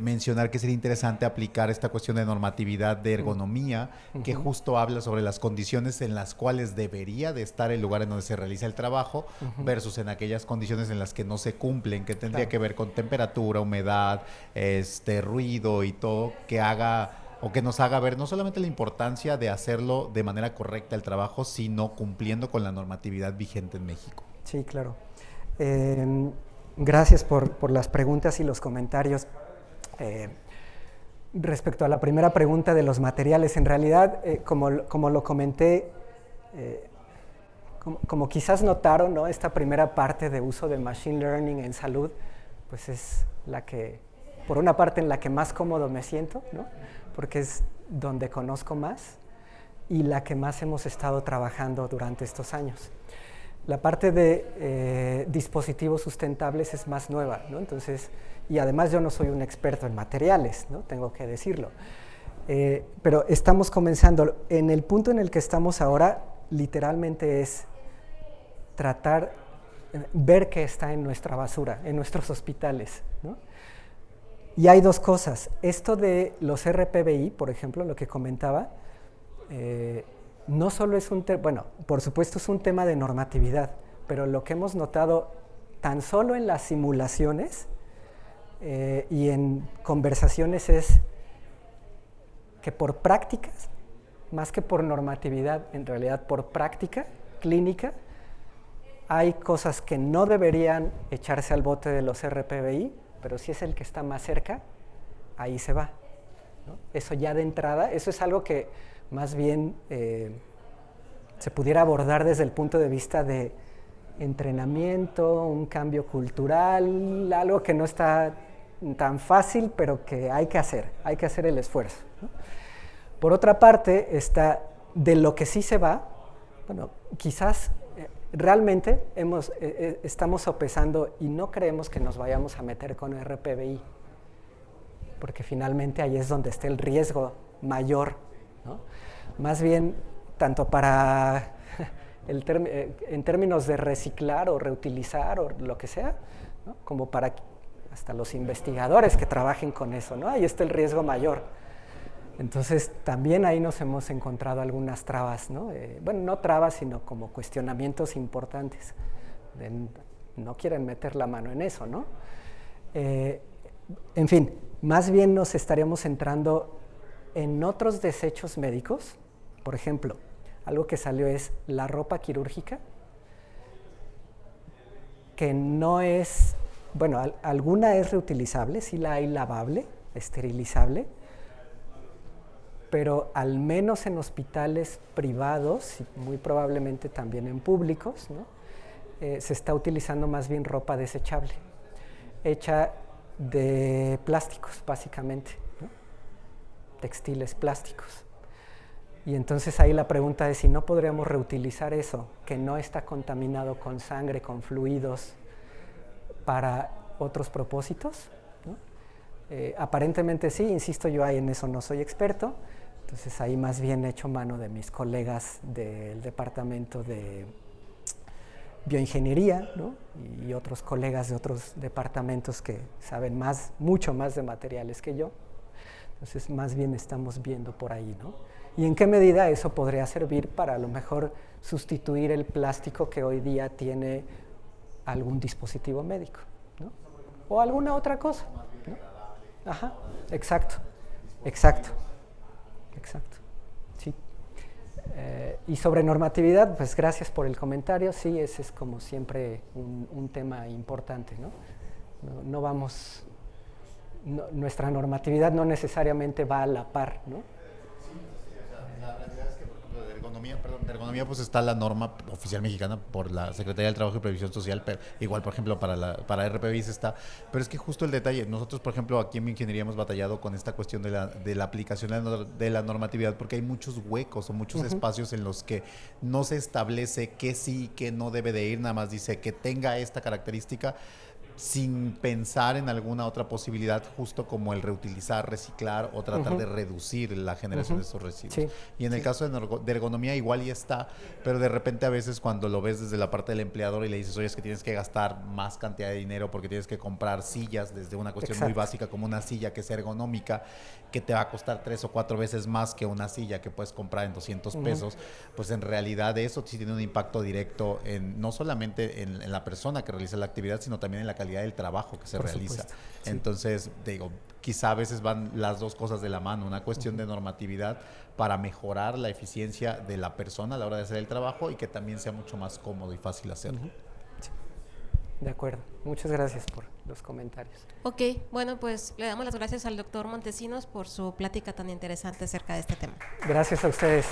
E: mencionar que sería interesante aplicar esta cuestión de normatividad de ergonomía, que justo habla sobre las condiciones en las cuales debería de estar el lugar en donde se realiza el trabajo versus en aquellas condiciones en las que no se cumplen, que tendría que ver con temperatura, humedad, ruido y todo, que haga o que nos haga ver no solamente la importancia de hacerlo de manera correcta el trabajo, sino cumpliendo con la normatividad vigente en México.
B: Sí, claro. Gracias por las preguntas y los comentarios. Respecto a la primera pregunta de los materiales, en realidad, como lo comenté, como quizás notaron, ¿no? Esta primera parte de uso de Machine Learning en salud, pues es la que, por una parte, en la que más cómodo me siento, ¿no? Porque es donde conozco más y la que más hemos estado trabajando durante estos años. La parte de dispositivos sustentables es más nueva, ¿no? Entonces, y además yo no soy un experto en materiales, ¿no? Tengo que decirlo. Pero estamos comenzando. En el punto en el que estamos ahora, literalmente es tratar, ver qué está en nuestra basura, en nuestros hospitales, ¿no? Y hay dos cosas. Esto de los RPBI, por ejemplo, lo que comentaba, no solo es un tema, bueno, por supuesto es un tema de normatividad, pero lo que hemos notado tan solo en las simulaciones y en conversaciones es que por prácticas, más que por normatividad, en realidad por práctica clínica, hay cosas que no deberían echarse al bote de los RPBI, pero si es el que está más cerca, ahí se va, ¿no? Eso ya de entrada, eso es algo que más bien se pudiera abordar desde el punto de vista de entrenamiento, un cambio cultural, algo que no está tan fácil, pero que hay que hacer el esfuerzo, ¿no? Por otra parte, está de lo que sí se va, bueno, quizás realmente estamos sopesando y no creemos que nos vayamos a meter con RPBI, porque finalmente ahí es donde está el riesgo mayor, ¿no? Más bien, tanto para en términos de reciclar o reutilizar o lo que sea, ¿no? Como para hasta los investigadores que trabajen con eso, ¿no? Ahí está el riesgo mayor. Entonces, también ahí nos hemos encontrado algunas trabas, ¿no? Bueno, no trabas, sino como cuestionamientos importantes. No quieren meter la mano en eso, ¿no? En fin, más bien nos estaríamos centrando en otros desechos médicos. Por ejemplo, algo que salió es la ropa quirúrgica, que no es, bueno, alguna es reutilizable, sí la hay lavable, esterilizable, pero al menos en hospitales privados y muy probablemente también en públicos, ¿no? Se está utilizando más bien ropa desechable, hecha de plásticos básicamente, ¿no? Textiles plásticos. Y entonces ahí la pregunta es si no podríamos reutilizar eso, que no está contaminado con sangre, con fluidos, para otros propósitos, ¿no? Aparentemente sí, insisto, yo ahí en eso no soy experto. Entonces ahí más bien he hecho mano de mis colegas del departamento de bioingeniería, ¿no? Y otros colegas de otros departamentos que saben mucho más de materiales que yo. Entonces más bien estamos viendo por ahí, ¿no? Y en qué medida eso podría servir para a lo mejor sustituir el plástico que hoy día tiene algún dispositivo médico, ¿no? O alguna otra cosa, ¿no? Ajá, exacto. Sí. Y sobre normatividad, pues gracias por el comentario. Sí, ese es como siempre un tema importante, ¿no? Nuestra normatividad no necesariamente va a la par, ¿no?
E: La realidad es que, por ejemplo, de ergonomía, pues está la norma oficial mexicana por la Secretaría del Trabajo y Previsión Social, pero igual, por ejemplo, para RPBIs está. Pero es que justo el detalle, nosotros, por ejemplo, aquí en Bioingeniería hemos batallado con esta cuestión de la aplicación de la normatividad, porque hay muchos huecos o muchos espacios en los que no se establece qué sí, qué no debe de ir, nada más dice que tenga esta característica, sin pensar en alguna otra posibilidad, justo como el reutilizar, reciclar o tratar de reducir la generación de esos residuos. Sí, y en el caso de ergonomía igual y está, pero de repente a veces cuando lo ves desde la parte del empleador y le dices, oye, es que tienes que gastar más cantidad de dinero porque tienes que comprar sillas, desde una cuestión muy básica como una silla que es ergonómica, que te va a costar 3 o 4 veces más que una silla que puedes comprar en 200 pesos, pues en realidad eso sí tiene un impacto directo no solamente en la persona que realiza la actividad, sino también en la calidad del trabajo que se realiza. Sí. Entonces, digo, quizá a veces van las dos cosas de la mano, una cuestión de normatividad para mejorar la eficiencia de la persona a la hora de hacer el trabajo y que también sea mucho más cómodo y fácil hacerlo.
B: Sí. De acuerdo. Muchas gracias por los comentarios.
C: Ok, bueno, pues le damos las gracias al doctor Montesinos por su plática tan interesante acerca de este tema.
B: Gracias a ustedes.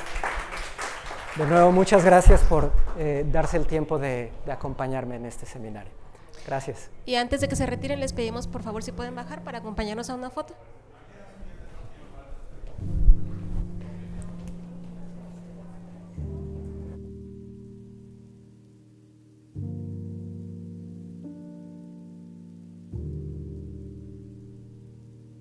B: De nuevo, muchas gracias por darse el tiempo de acompañarme en este seminario. Gracias.
C: Y antes de que se retiren, les pedimos por favor si pueden bajar para acompañarnos a una foto.